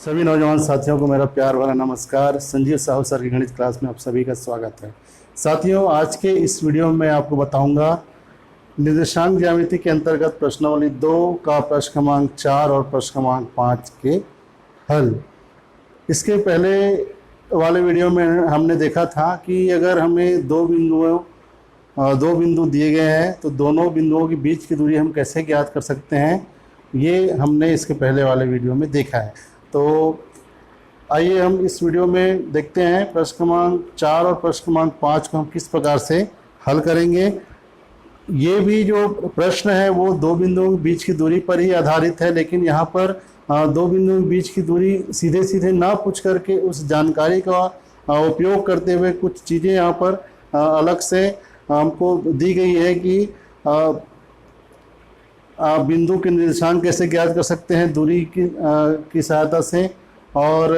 सभी नौजवान साथियों को मेरा प्यार भरा नमस्कार। संजीव साहू सर की गणित क्लास में आप सभी का स्वागत है। साथियों, आज के इस वीडियो में आपको बताऊंगा निर्देशांक ज्यामिति के अंतर्गत प्रश्नावली 2 का प्रश्न क्रमांक 4 और प्रश्न क्रमांक 5 के हल। इसके पहले वाले वीडियो में हमने देखा था कि अगर हमें दो बिंदु दिए गए हैं तो दोनों बिंदुओं के बीच की दूरी हम कैसे ज्ञात कर सकते हैं, ये हमने इसके पहले वाले वीडियो में देखा है। तो आइए हम इस वीडियो में देखते हैं प्रश्न क्रमांक 4 और प्रश्न क्रमांक 5 को हम किस प्रकार से हल करेंगे। ये भी जो प्रश्न है वो दो बिंदुओं के बीच की दूरी पर ही आधारित है, लेकिन यहाँ पर दो बिंदुओं के बीच की दूरी सीधे सीधे ना पूछ करके उस जानकारी का उपयोग करते हुए कुछ चीज़ें यहाँ पर अलग से हमको दी गई है कि बिंदु के निर्देशांक कैसे ज्ञात कर सकते हैं दूरी की सहायता से, और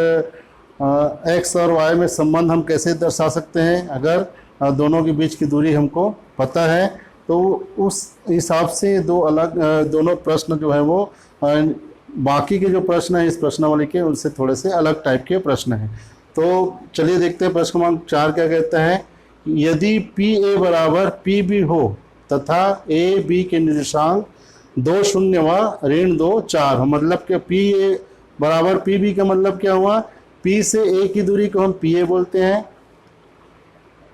x और y में संबंध हम कैसे दर्शा सकते हैं अगर दोनों के बीच की दूरी हमको पता है। तो उस हिसाब से दोनों प्रश्न जो है वो बाकी के जो प्रश्न हैं इस प्रश्नावली के उनसे थोड़े से अलग टाइप के प्रश्न हैं। तो चलिए देखते हैं प्रश्न क्रमांक 4 क्या कहता है। यदि पी ए बराबर पी बी हो तथा ए बी के निर्देशांक 2 0 व ऋण 2 4 हो, मतलब कि पी ए बराबर पी बी का मतलब क्या हुआ, पी से ए की दूरी को हम पी ए बोलते हैं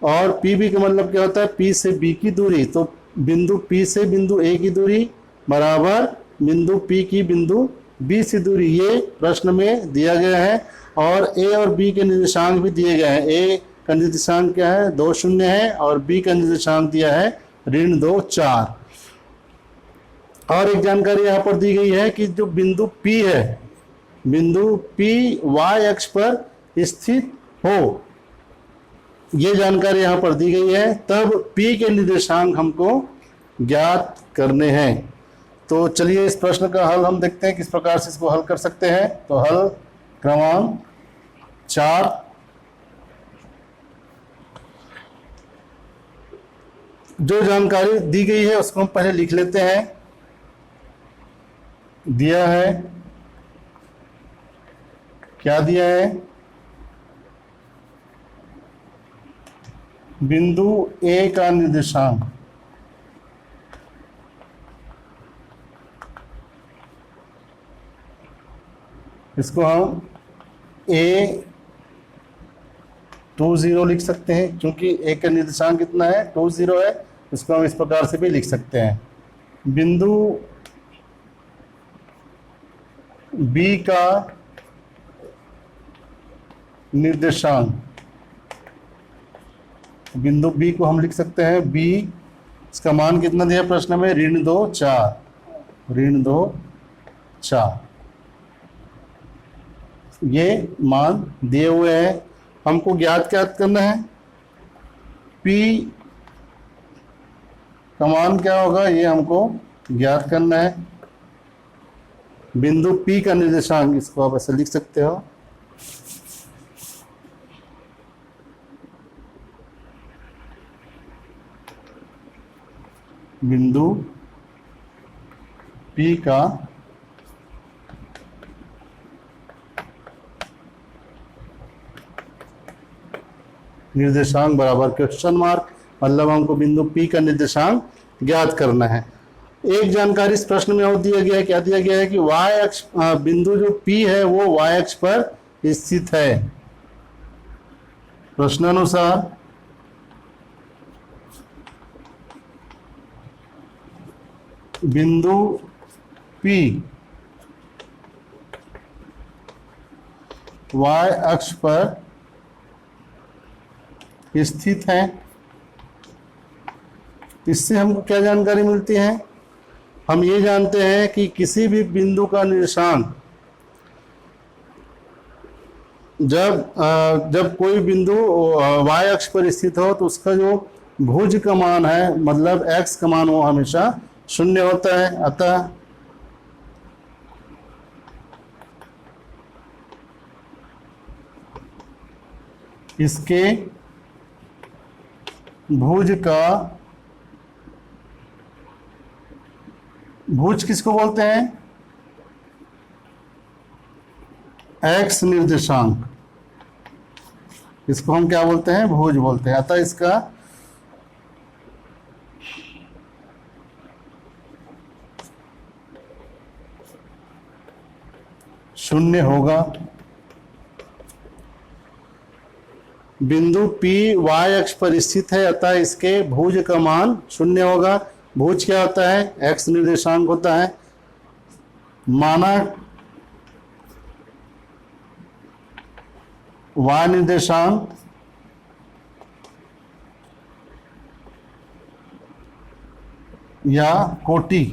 और पी बी का मतलब क्या होता है, पी से बी की दूरी। तो बिंदु पी से बिंदु ए की दूरी बराबर बिंदु पी की बिंदु बी से दूरी, ये प्रश्न में दिया गया है। और ए और बी के निर्देशांक भी दिए गए हैं। ए का निर्देशांक क्या है, 2 0 है, और बी का निर्देशांक दिया है ऋण 2 4। और एक जानकारी यहाँ पर दी गई है कि जो बिंदु P है, बिंदु P y अक्ष पर स्थित हो, ये जानकारी यहाँ पर दी गई है। तब P के निर्देशांक हमको ज्ञात करने हैं। तो चलिए इस प्रश्न का हल हम देखते हैं किस प्रकार से इसको हल कर सकते हैं। तो हल क्रमांक 4, जो जानकारी दी गई है उसको हम पहले लिख लेते हैं। दिया है, क्या दिया है, बिंदु ए का निर्देशांक इसको हम A 20 लिख सकते हैं, क्योंकि ए का निर्देशांक कितना है 20 है। इसको हम इस प्रकार से भी लिख सकते हैं। बिंदु B का निर्देशांक, बिंदु B को हम लिख सकते हैं B, इसका मान कितना दिया प्रश्न में, ऋण 2 4, ऋण 2 4, ये मान दिए हुए हैं। हमको ज्ञात करना है P का मान क्या होगा, ये हमको ज्ञात करना है। बिंदु P का निर्देशांक, इसको आप ऐसे लिख सकते हो, बिंदु P का निर्देशांक बराबर क्वेश्चन मार्क, मतलब हमको बिंदु P का निर्देशांक ज्ञात करना है। एक जानकारी इस प्रश्न में और दिया गया है, क्या दिया गया है कि y अक्ष, बिंदु जो P है वो y अक्ष पर स्थित है। प्रश्नानुसार बिंदु P y अक्ष पर स्थित है। इससे हमको क्या जानकारी मिलती है, हम ये जानते हैं कि किसी भी बिंदु का निर्देशांक जब कोई बिंदु y अक्ष पर स्थित हो तो उसका जो भुज का मान है, मतलब x का मान, वो हमेशा 0 होता है। अतः इसके भुज किसको बोलते हैं, एक्स निर्देशांक, इसको हम क्या बोलते हैं, भुज बोलते हैं। अतः इसका शून्य होगा। बिंदु P y अक्ष पर स्थित है, अतः इसके भुज का मान शून्य होगा। भुज क्या होता है, x निर्देशांक होता है। माना y निर्देशांक या कोटि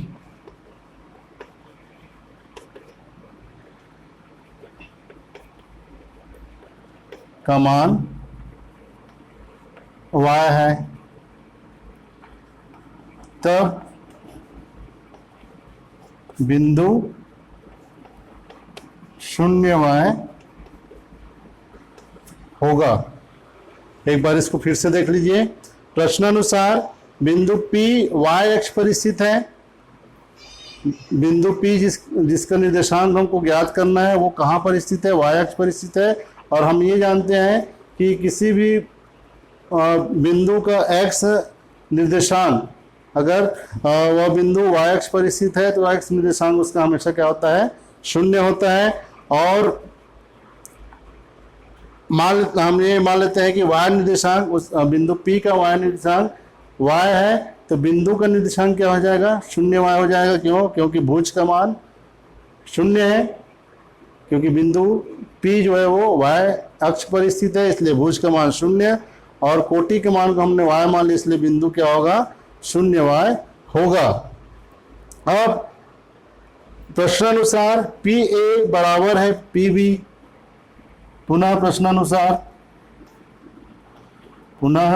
का मान y है, तब बिंदु 0y होगा। एक बार इसको फिर से देख लीजिए। प्रश्नानुसार बिंदु P y अक्ष पर स्थित है। बिंदु P जिसका निर्देशांक हमको ज्ञात करना है वो कहाँ पर स्थित है, y अक्ष पर स्थित है। और हम ये जानते हैं कि किसी भी बिंदु का x निर्देशांक अगर वह बिंदु y अक्ष पर स्थित है तो x निर्देशांक उसका हमेशा क्या होता है, शून्य होता है। और हम ये मान लेते हैं कि y निर्देशांक उस बिंदु P का y निर्देशांक y है, तो बिंदु का निर्देशांक क्या हो जाएगा, शून्य y हो जाएगा। क्यों, क्योंकि भुज का मान शून्य है, क्योंकि बिंदु P जो है वो y अक्ष पर स्थित है, इसलिए भुज का मान शून्य। और कोटि के मान को हमने y मान लिया, इसलिए बिंदु क्या होगा, शून्य y होगा। अब प्रश्नानुसार PA बराबर है PB। पुनः प्रश्नानुसार, पुनः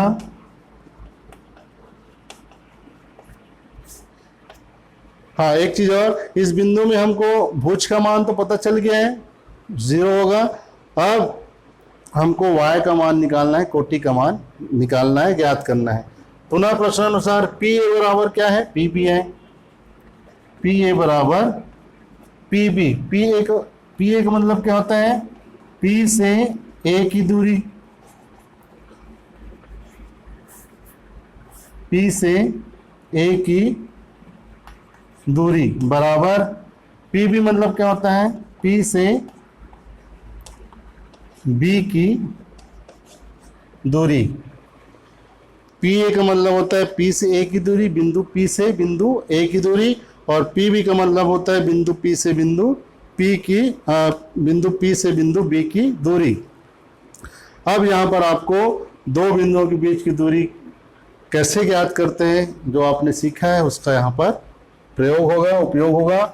हाँ, एक चीज और, इस बिंदु में हमको भुज का मान तो पता चल गया है, 0 होगा। अब हमको y का मान निकालना है, कोटि का मान निकालना है, ज्ञात करना है। पुनः प्रश्नानुसार PA बराबर क्या है, PB है। PA बराबर PB। PA का मतलब क्या होता है, P से A की दूरी, P से A की दूरी बराबर PB मतलब क्या होता है, P से B की दूरी। PA का मतलब होता है P से A की दूरी, बिंदु P से बिंदु A की दूरी। और PB का मतलब होता है बिंदु P से बिंदु P से बिंदु B की दूरी। अब यहाँ पर आपको दो बिंदुओं के बीच की दूरी कैसे ज्ञात करते हैं, जो आपने सीखा है उसका यहाँ पर प्रयोग होगा, उपयोग होगा।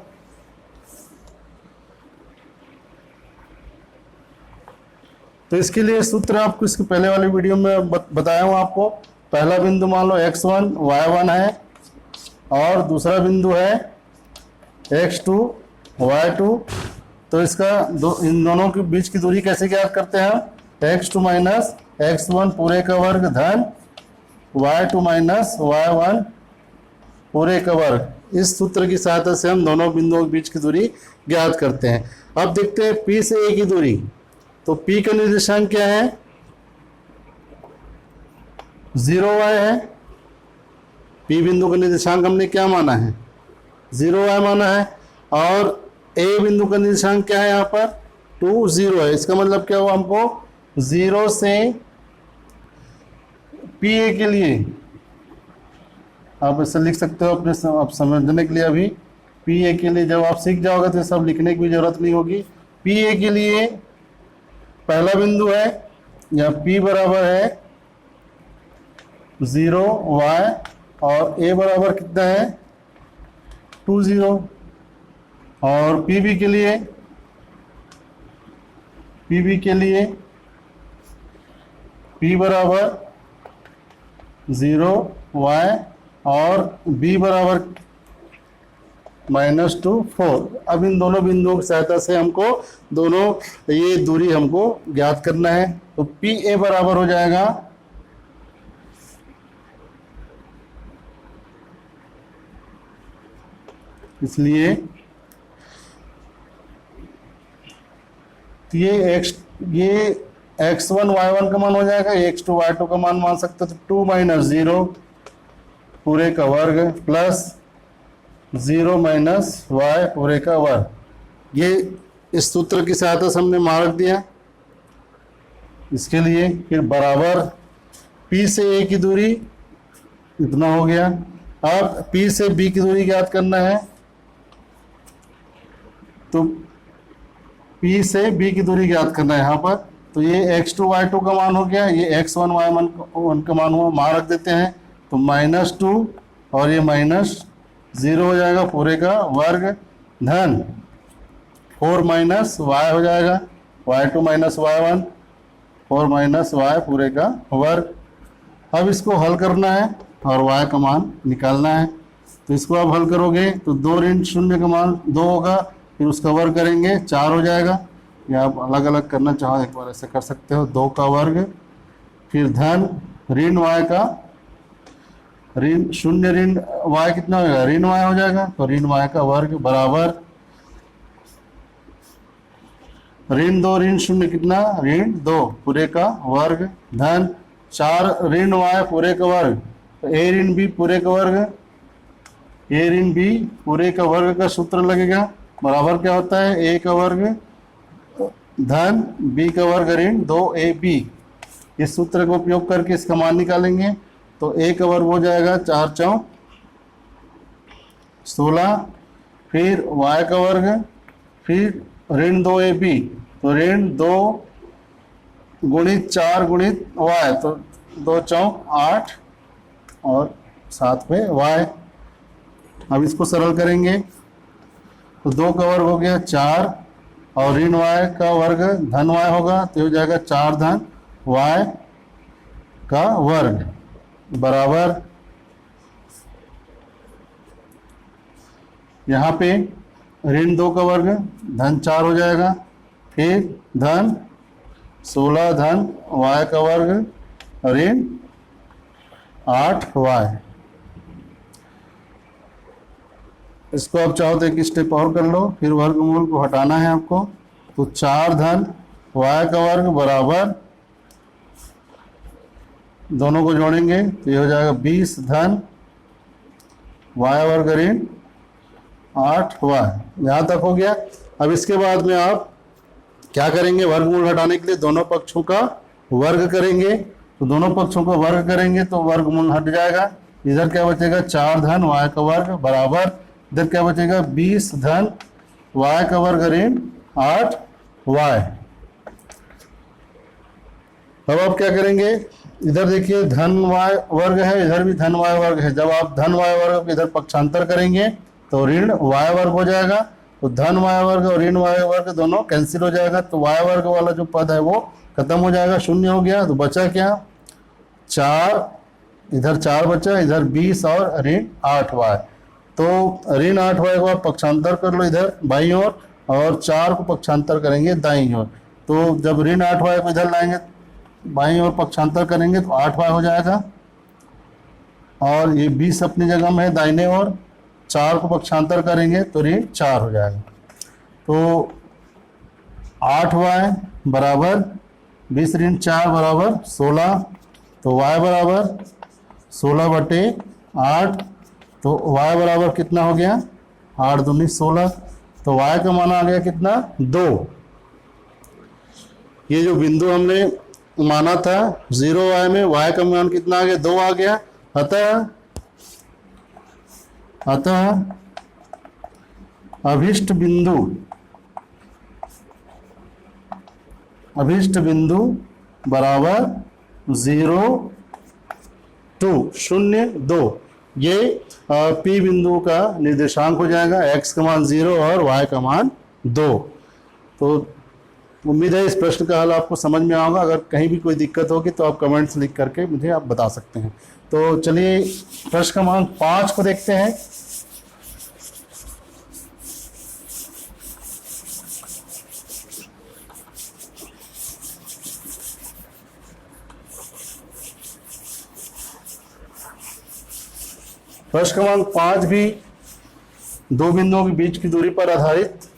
तो इसके लिए सूत्र आपको इसके पहले वाले वीडियो में बताया हूँ आपको। पहला बिंदु मान लो x1 y1 है, और दूसरा बिंदु है x2 y2। तो इसका इन दोनों के बीच की दूरी कैसे ज्ञात करते हैं, x2 माइनस x1 पूरे का वर्ग धन y2 माइनस y1 पूरे का वर्ग। इस सूत्र की सहायता से हम दोनों बिंदुओं के बीच की दूरी ज्ञात करते हैं। अब देखते हैं P से A की दूरी। तो P का निर्देशांक क्या है, 0y है। P बिंदु का निर्देशांक हमने क्या माना है, 0y माना है। और A बिंदु का निर्देशांक क्या है, यहाँ पर 2 0 है। इसका मतलब क्या हुआ, हमको 0 से PA के लिए आप ऐसे लिख सकते हो अपने आप समझने के लिए। अभी PA के लिए जब आप सीख जाओगे तो सब लिखने की भी जरूरत नहीं होगी। PA के लिए पहला बिंदु है, या P बराबर है 0y, और A बराबर कितना है 2 0। और PB के लिए P बराबर 0y, और B बराबर -2 4। अब इन दोनों बिंदुओं की सहायता से हमको दोनों ये दूरी हमको ज्ञात करना है। तो PA बराबर हो जाएगा इसलिए तो ये x1 y1 का मान हो जाएगा, x2 y2 का मान सकते हो, तो 2 - 0 पूरे का वर्ग प्लस 0 - y पूरे का वर्ग। ये इस सूत्र की सहायता से हमने मार्क दिया इसके लिए। फिर बराबर P से A की दूरी इतना हो गया। अब P से B की दूरी ज्ञात करना है, तो P से B की दूरी ज्ञात करना है यहाँ पर। तो ये x2 y2 का मान हो गया, ये x1 y1 का मान हुआ, मान रख देते हैं, तो -2 और ये -0 हो जाएगा पूरे का वर्ग, धन 4 - y हो जाएगा, y2 - y1, 4 - y पूरे का वर्ग। अब इसको हल करना है और y का मान निकालना है। तो इसको आप हल करोगे तो 2 ऋण 0 का मान 2 होगा, फिर उसका वर्ग करेंगे 4 हो जाएगा, या आप अलग अलग करना चाहो एक बार ऐसे कर सकते हो, 2 का वर्ग, फिर धन ऋण y का, ऋण 0 ऋण y कितना होगा, ऋण y हो जाएगा, तो ऋण y का वर्ग बराबर ऋण 2 ऋण 0 कितना, ऋण 2 पूरे का वर्ग, धन 4 ऋण y पूरे का वर्ग, तो a ऋण b पूरे का वर्ग, a ऋण b पूरे का वर्ग का सूत्र लगेगा, बराबर क्या होता है, a का वर्ग धन b का वर्ग ऋण 2ab। इस सूत्र का उपयोग करके इसका मान निकालेंगे, तो a का वर्ग हो जाएगा 4 × 4 = 16, फिर y का वर्ग, फिर ऋण 2ab, तो ऋण 2 × 4 × y, तो 2 × 4 8 और साथ में y। अब इसको सरल करेंगे तो 2 का वर्ग हो गया 4 और ऋण y का वर्ग धन y होगा, तो हो जाएगा 4 धन y का वर्ग बराबर, यहाँ पे ऋण 2 का वर्ग धन 4 हो जाएगा, फिर धन 16 धन y का वर्ग ऋण 8y। इसको आप चाहो तो एक स्टेप और कर लो, फिर वर्गमूल को हटाना है आपको, तो 4 धन y का वर्ग बराबर, दोनों को जोड़ेंगे तो ये हो जाएगा 20 धन y वर्ग ऋण 8y। यहाँ तक हो गया। अब इसके बाद में आप क्या करेंगे, वर्गमूल हटाने के लिए दोनों पक्षों का वर्ग करेंगे, तो दोनों पक्षों का वर्ग करेंगे तो वर्गमूल हट जाएगा, इधर क्या बचेगा 4 धन y का वर्ग बराबर, इधर क्या बचेगा 20 धन y का वर्ग ऋण 8y। अब आप क्या करेंगे, इधर देखिए धन y वर्ग है, इधर भी धन y वर्ग है, जब आप धन y वर्ग इधर पक्षांतर करेंगे तो ऋण y वर्ग हो जाएगा, तो धन y वर्ग और ऋण y वर्ग दोनों कैंसिल हो जाएगा, तो y वर्ग वाला जो पद है वो खत्म हो जाएगा, 0 हो गया, तो बचा क्या 4, इधर 4 बचा, इधर 20 और ऋण 8y। तो ऋण 8y को आप पक्षांतर कर लो इधर बाईं ओर, और 4 को पक्षांतर करेंगे दाईं ओर, तो जब ऋण 8y को इधर लाएंगे बाईं ओर पक्षांतर करेंगे तो 8y हो जाएगा, और ये 20 अपनी जगह में है दाहिने ओर, 4 को पक्षांतर करेंगे तो ऋण 4 हो जाएगा, तो 8y बराबर 20 ऋण 4 बराबर 16, तो y बराबर 16/8, तो y बराबर कितना हो गया 8 दूनी 16, तो y का मान आ गया कितना 2। ये जो बिंदु हमने माना था 0y में, y का मान कितना आ गया 2 आ गया, अतः अभिष्ट बिंदु बराबर 0 2 0 2, ये P बिंदु का निर्देशांक हो जाएगा, x का मान 0 और y का मान 2। तो उम्मीद है इस प्रश्न का हल आपको समझ में आएगा, अगर कहीं भी कोई दिक्कत होगी तो आप कमेंट्स लिख करके मुझे आप बता सकते हैं। तो चलिए प्रश्न क्रमांक 5 को देखते हैं। प्रश्न क्रमांक 5 भी दो बिंदुओं के बीच की दूरी पर आधारित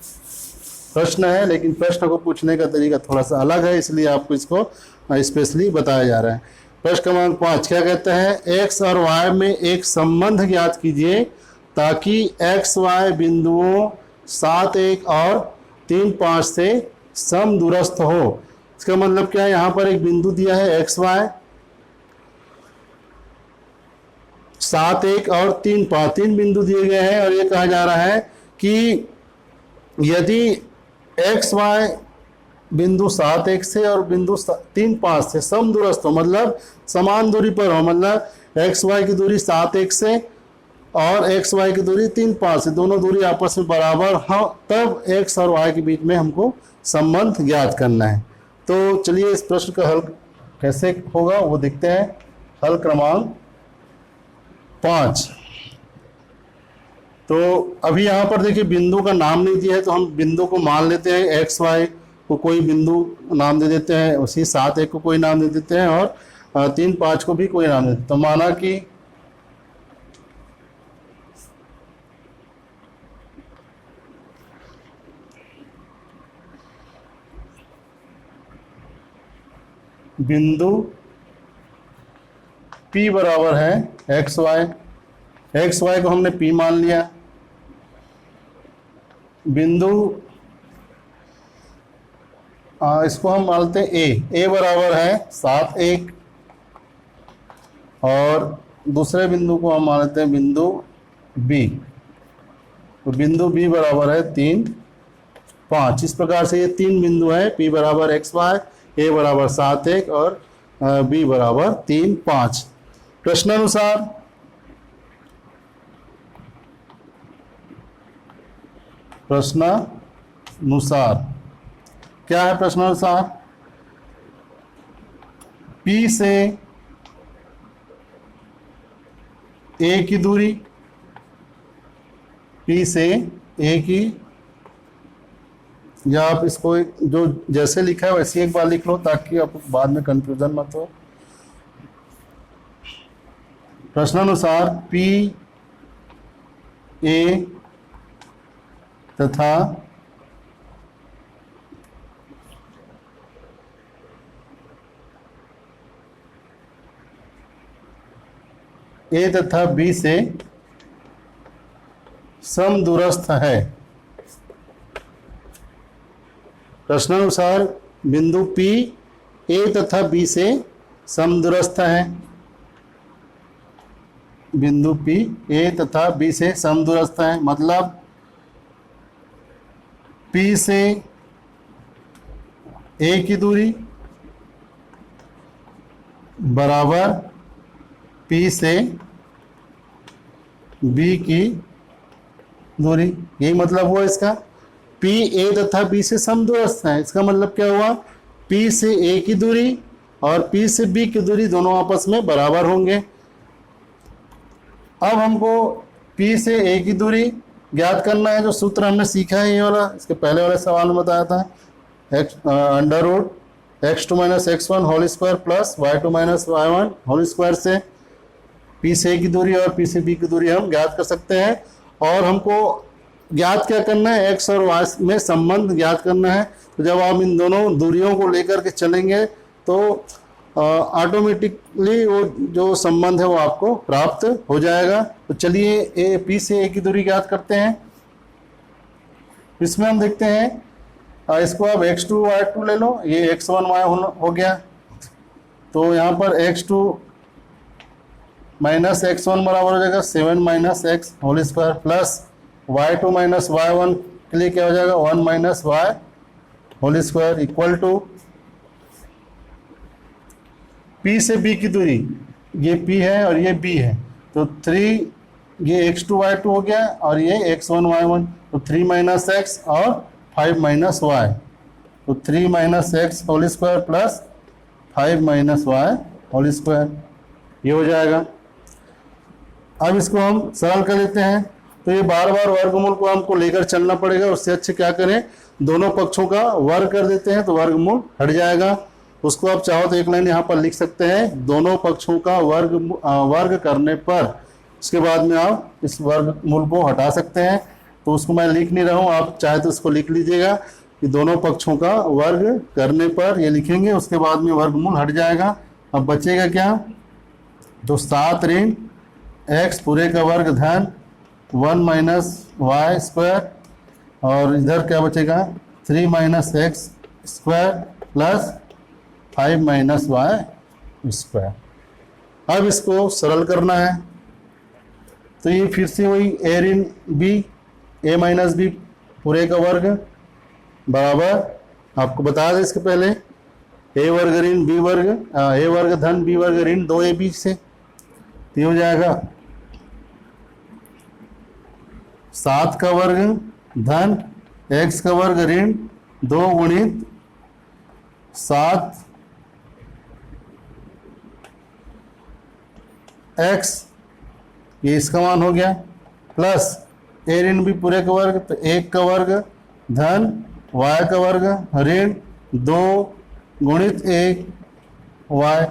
प्रश्न है, लेकिन प्रश्न को पूछने का तरीका थोड़ा सा अलग है, इसलिए आपको इसको स्पेशली बताया जा रहा है। प्रश्न क्रमांक 5 क्या कहता है, x और y में एक संबंध ज्ञात कीजिए ताकि x y बिंदुओं 7 1 और 3 5 से समदूरस्थ हो। इसका मतलब क्या है, यहाँ पर एक बिंदु दिया है x y 7 1 और 3 5, 3 बिंदु दिए गए हैं और ये कहा जा रहा है कि यदि x y बिंदु 7 1 से और बिंदु 3 5 से समदूरस्थ हो, मतलब समान दूरी पर हो, मतलब एक्स वाई की दूरी 7 1 से और एक्स वाई की दूरी 3 5 से, दोनों दूरी आपस में बराबर हो, तब एक्स और वाई के बीच में हमको संबंध ज्ञात करना है। तो चलिए इस प्रश्न का हल कैसे होगा वो देखते हैं। हल क्रमांक 5। तो अभी यहाँ पर देखिए बिंदु का नाम नहीं दिया है, तो हम बिंदु को मान लेते हैं, एक्स वाई को कोई बिंदु नाम दे देते हैं, उसी 7 1 को कोई नाम दे देते हैं और 3 5 को भी कोई नाम दे देते हैं। तो माना कि बिंदु P बराबर है एक्स वाई को हमने P मान लिया। बिंदु इसको हम मानते हैं A बराबर है 7 1 और दूसरे बिंदु को हम मानते हैं बिंदु B, तो बिंदु B बराबर है 3 5। इस प्रकार से ये 3 बिंदु हैं, P बराबर एक्स वाई, A बराबर 7 1 और B बराबर 3 5। प्रश्नानुसार क्या है प्रश्नानुसार, P से A की दूरी, P से A की, या आप इसको जो जैसे लिखा है वैसे एक बार लिख लो ताकि आप बाद में कंफ्यूजन मत हो। प्रश्नानुसार P A तथा A तथा B से समदूरस्थ है। प्रश्नानुसार बिंदु P A तथा B से समदूरस्थ है। बिंदु P A तथा B से समदूरस्थ है, मतलब P से A की दूरी बराबर P से B की दूरी, यही मतलब हुआ इसका। P A तथा B से समदूरस्थ है, इसका मतलब क्या हुआ, P से A की दूरी और P से B की दूरी दोनों आपस में बराबर होंगे। अब हमको P से A की दूरी ज्ञात करना है, जो सूत्र हमने सीखा है ये वाला, इसके पहले वाले सवाल में बताया था, under root x2 - x1 whole square plus y2 - y1 whole square से P से A की दूरी और P से B की दूरी हम ज्ञात कर सकते हैं। और हमको ज्ञात क्या करना है, x और y में संबंध ज्ञात करना है। तो जब आप इन दोनों दूरियों को लेकर के चलेंगे तो ऑटोमेटिकली वो जो संबंध है वो आपको प्राप्त हो जाएगा। तो चलिए P से A की दूरी ज्ञात करते हैं। इसमें हम देखते हैं, इसको आप x2 y2 ले लो, ये x1 y हो गया, तो यहाँ पर x2 माइनस x1 बराबर हो जाएगा 7 - x whole square plus y2 - y1 के लिए क्या हो जाएगा 1 - y whole square equal to P से B की दूरी, ये P है और ये B है, तो 3, ये x2 y2 हो गया और ये x1 y1, तो 3 - x और 5 - y, तो 3 - x whole square plus 5 - y whole square, ये हो जाएगा। अब इसको हम सरल कर लेते हैं, तो ये बार बार वर्गमूल को हमको लेकर चलना पड़ेगा, उससे अच्छे क्या करें, दोनों पक्षों का वर्ग कर देते हैं तो वर्गमूल हट जाएगा। उसको आप चाहो तो एक लाइन यहाँ पर लिख सकते हैं, दोनों पक्षों का वर्ग करने पर, उसके बाद में आप इस वर्गमूल को हटा सकते हैं। तो उसको मैं लिख नहीं रहा हूँ, आप चाहे तो इसको लिख लीजिएगा। कि दोनों पक्षों का वर्ग करने पर ये लिखेंगे, उसके बाद में वर्गमूल हट जाएगा। अब बचेगा क्या, तो 7 ऋण x पूरे का वर्ग धन 1 माइनस वाई स्क्वायर, और इधर क्या बचेगा 3 minus X square plus 5 minus Y square. अब इसको सरल करना है, तो ये फिर से वही a ऋण b a माइनस b पूरे का वर्ग बराबर, आपको बता दें इसके पहले, a वर्ग ऋण b वर्ग a वर्ग धन b वर्ग ऋण 2ab से, तो ये हो जाएगा 7 का वर्ग धन x का वर्ग ऋण 2 गुणित 7 x, ये इसका मान हो गया, प्लस a ऋण b पूरे का वर्ग, तो 1 का वर्ग धन y का वर्ग ऋण 2 गुणित 1 y,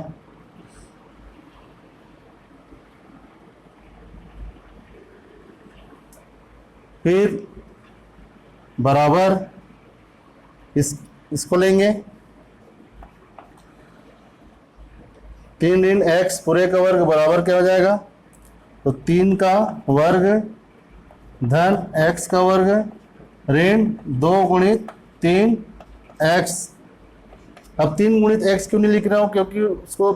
फिर बराबर इसको लेंगे 3 ऋण x पूरे का वर्ग बराबर क्या हो जाएगा, तो 3 का वर्ग धन x का वर्ग ऋण 2 गुणित 3 x। अब 3 गुणित x क्यों नहीं लिख रहा हूँ, क्योंकि उसको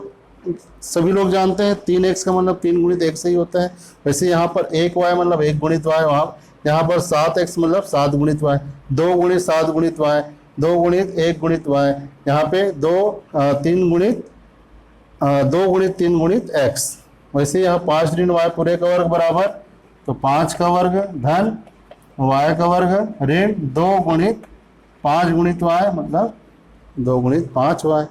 सभी लोग जानते हैं 3x का मतलब 3 गुणित x ही होता है। वैसे यहाँ पर 1y मतलब 1 गुणित y, वहाँ यहाँ पर 7x मतलब 7 गुणित y, 2 गुणित 7 गुणित y, 2 गुणित 1 गुणित y, यहाँ पे 3 गुणित 3 गुणित x। वैसे यहाँ 5 ऋण y पूरे का वर्ग बराबर, तो 5 का वर्ग धन y का वर्ग ऋण 2 गुणित 5 गुणित y मतलब 2 गुणित 5y।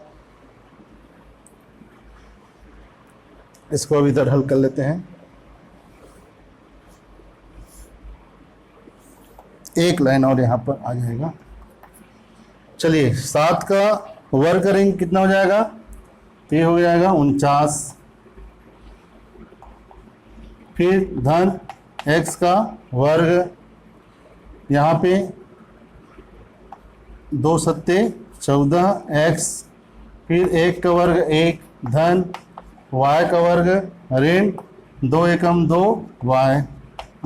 इसको अब इधर हल कर लेते हैं, एक लाइन और यहाँ पर आ जाएगा। चलिए 7 का वर्ग करेंगे कितना हो जाएगा, तो ये हो जाएगा 49, फिर धन x का वर्ग, यहाँ पे 2 सत्ते 14x, फिर 1 का वर्ग 1 धन y का वर्ग ऋण 2 एकम 2y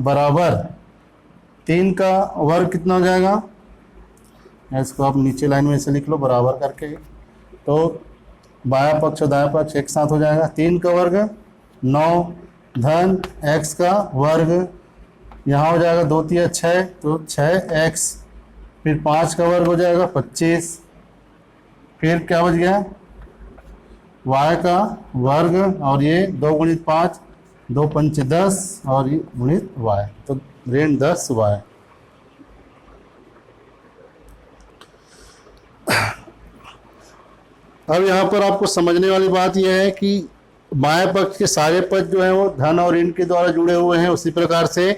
बराबर 3 का वर्ग कितना हो जाएगा, इसको आप नीचे लाइन में से लिख लो बराबर करके, तो बाया पक्ष और दाया पक्ष एक साथ हो जाएगा। 3 का वर्ग 9 धन x का वर्ग, यहाँ हो जाएगा 2 तिया 6, तो 6x, फिर 5 का वर्ग हो जाएगा 25, फिर क्या बच गया y का वर्ग, और ये 2 गुणित 5 2 पंच 10, और ये गुणित y, तो ऋण 10y। अब यहाँ पर आपको समझने वाली बात यह है कि बाएं पक्ष के सारे पद जो हैं वो धन और ऋण के द्वारा जुड़े हुए हैं, उसी प्रकार से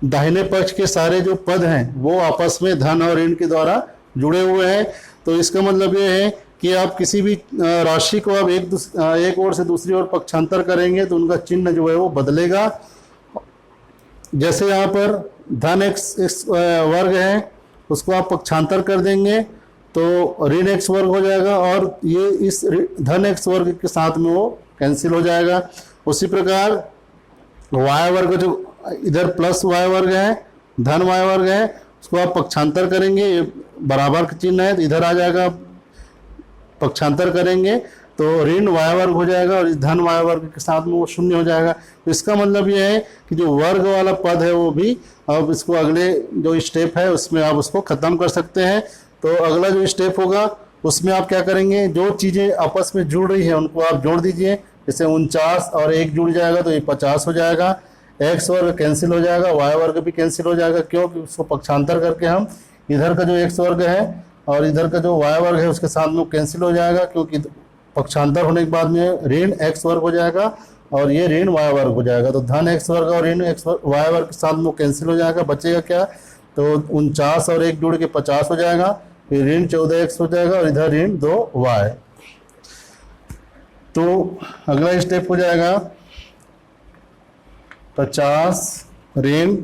दाहिने पक्ष के सारे जो पद हैं वो आपस में धन और ऋण के द्वारा जुड़े हुए हैं। तो इसका मतलब ये है कि आप किसी भी राशि को अब एक ओर से दूसरी ओर पक्षांतर करेंगे तो उनका चिन्ह जो है वो बदलेगा। जैसे यहाँ पर धन x वर्ग है, उसको आप पक्षांतर कर देंगे तो ऋण x वर्ग हो जाएगा, और ये इस धन x वर्ग के साथ में वो कैंसिल हो जाएगा। उसी प्रकार y वर्ग जो इधर प्लस y वर्ग है, धन y वर्ग है, उसको आप पक्षांतर करेंगे, ये बराबर का चिन्ह है तो इधर आ जाएगा, पक्षांतर करेंगे तो ऋण y वर्ग हो जाएगा, और इस धन y वर्ग के साथ में वो शून्य हो जाएगा। तो इसका मतलब ये है कि जो वर्ग वाला पद है वो भी अब इसको अगले जो स्टेप है उसमें आप उसको ख़त्म कर सकते हैं। तो अगला जो स्टेप होगा उसमें आप क्या करेंगे, जो चीज़ें आपस में जुड़ रही हैं उनको आप जोड़ दीजिए। जैसे 49 और 1 जुड़ जाएगा तो ये 50 हो जाएगा, x वर्ग कैंसिल हो जाएगा, y वर्ग भी कैंसिल हो जाएगा, क्योंकि उसको पक्षांतर करके हम इधर का जो x वर्ग है और इधर का जो y वर्ग है उसके साथ में कैंसिल हो जाएगा, क्योंकि पक्षांतर होने के बाद में ऋण x वर्ग हो जाएगा और ये ऋण y वर्ग हो जाएगा। तो धन x वर्ग और ऋण y वर्ग के साथ में कैंसिल हो जाएगा, बचेगा क्या, तो 49 और 1 जुड़ के 50 हो जाएगा, फिर ऋण 14x हो जाएगा और इधर ऋण 2y। तो अगला स्टेप हो जाएगा 50 ऋण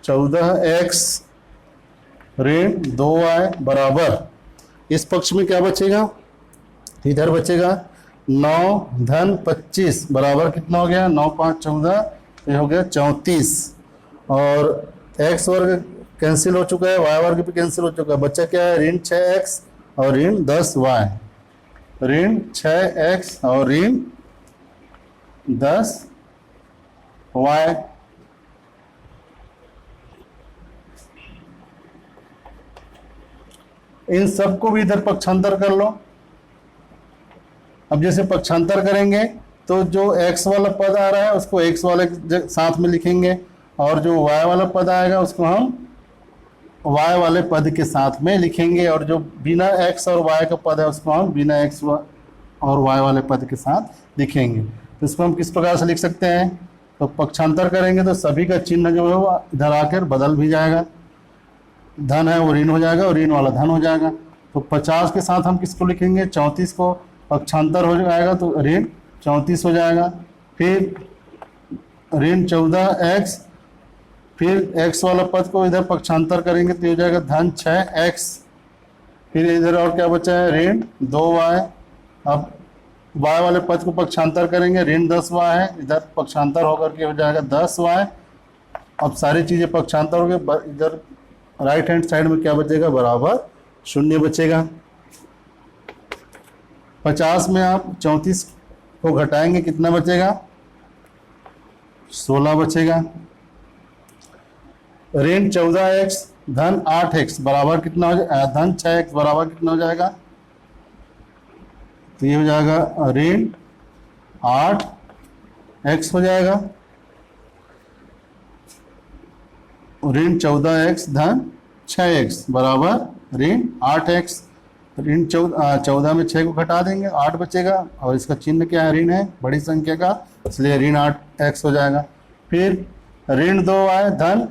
14x ऋण 2y बराबर, इस पक्ष में क्या बचेगा, इधर बचेगा 9 धन 25 बराबर कितना हो गया, 9 5 14, ये हो गया 34। और x वर्ग कैंसिल हो चुका है, y वर्ग भी कैंसिल हो चुका है, बच्चा क्या है, ऋण 6x और ऋण 10y, ऋण 6x और ऋण 10y। इन सबको भी इधर पक्षांतर कर लो। अब जैसे पक्षांतर करेंगे तो जो x वाला पद आ रहा है उसको x वाले साथ में लिखेंगे, और जो y वाला पद आएगा उसको हम y वाले पद के साथ में लिखेंगे, और जो बिना x और y का पद है उसको हम बिना x और y वाले पद के साथ लिखेंगे। तो इसको हम किस प्रकार से लिख सकते हैं, तो पक्षांतर करेंगे तो सभी का चिन्ह जो है वो इधर आकर बदल भी जाएगा, धन है वो ऋण हो जाएगा और ऋण वाला धन हो जाएगा। तो 50 के साथ हम किसको लिखेंगे, 34 को, पक्षांतर हो जाएगा तो ऋण 34 हो जाएगा। फिर ऋण 14x, फिर x वाला पद को इधर पक्षांतर करेंगे तो हो जाएगा धन 6x। फिर इधर और क्या बचा है, ऋण 2y। अब y वाले पद को पक्षांतर करेंगे, ऋण 10y है, इधर पक्षांतर होकर के हो जाएगा 10y। अब सारी चीज़ें पक्षांतर हो गए, इधर राइट हैंड साइड में क्या बचेगा, बराबर 0 बचेगा। 50 में आप 34 को घटाएंगे कितना बचेगा, 16 बचेगा। ऋण 14x धन 8x बराबर कितना हो जाएगा, धन 6x बराबर कितना हो जाएगा, तो ये हो जाएगा ऋण 8x हो जाएगा। ऋण 14x धन 6x बराबर ऋण 8x। ऋण 14 में 6 को घटा देंगे, 8 बचेगा, और इसका चिन्ह क्या है, ऋण है, बड़ी संख्या का, इसलिए ऋण 8x हो जाएगा। फिर ऋण 2y धन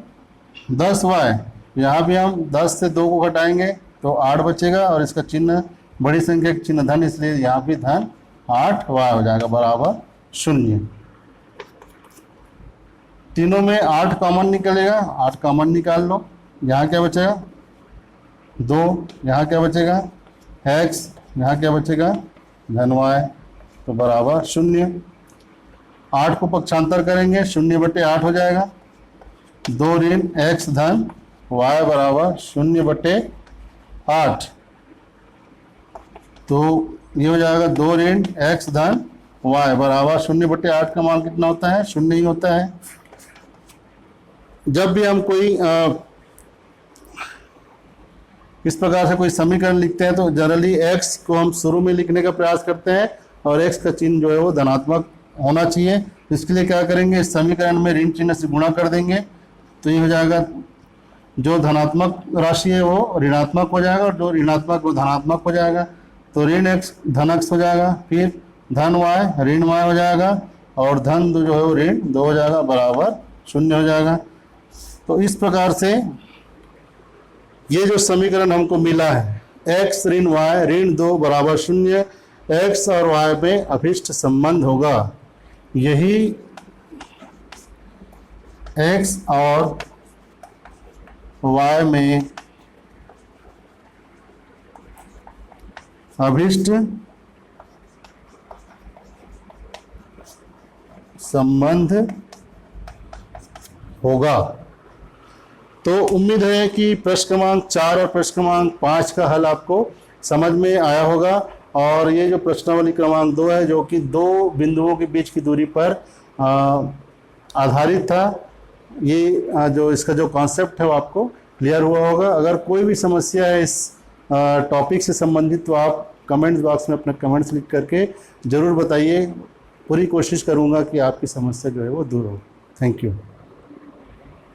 10y, यहाँ भी हम 10 से 2 को घटाएंगे तो 8 बचेगा, और इसका चिन्ह बड़ी संख्या का चिन्ह धन, इसलिए यहाँ भी धन 8y हो जाएगा बराबर 0। तीनों में 8 कॉमन निकलेगा, 8 कॉमन निकाल लो, यहाँ क्या बचेगा 2, यहाँ क्या बचेगा x, यहाँ क्या बचेगा धन y, तो बराबर 0। 8 को पक्षांतर करेंगे, 0/8 हो जाएगा। 2 ऋण x धन y बराबर 0/8, तो ये हो जाएगा 2 ऋण x धन y बराबर 0/8 का मान कितना होता है, 0 ही होता है। जब भी हम कोई इस प्रकार से कोई समीकरण लिखते हैं तो जनरली x को हम शुरू में लिखने का प्रयास करते हैं, और x का चिन्ह जो है वो धनात्मक होना चाहिए। इसके लिए क्या करेंगे, इस समीकरण में ऋण चिन्ह से गुणा कर देंगे, तो ये हो जाएगा जो धनात्मक राशि है वो ऋणात्मक हो जाएगा, और जो ऋणात्मक वो धनात्मक हो जाएगा। तो ऋण x धन x हो जाएगा, फिर धन y ऋण y हो जाएगा, और धन जो है वो ऋण 2 हो जाएगा बराबर 0 हो जाएगा। तो इस प्रकार से ये जो समीकरण हमको मिला है, x ऋण y ऋण 2 बराबर 0, x और y में अभिष्ट संबंध होगा। यही x और y में अभिष्ट संबंध होगा। तो उम्मीद है कि प्रश्न क्रमांक 4 और प्रश्न क्रमांक 5 का हल आपको समझ में आया होगा। और ये जो प्रश्नावली क्रमांक 2 है, जो कि 2 बिंदुओं के बीच की दूरी पर आधारित था, ये जो इसका जो कॉन्सेप्ट है वो आपको क्लियर हुआ होगा। अगर कोई भी समस्या है इस टॉपिक से संबंधित तो आप कमेंट्स बॉक्स में अपने कमेंट्स लिख करके ज़रूर बताइए। पूरी कोशिश करूँगा कि आपकी समस्या जो है वो दूर हो। Thank you.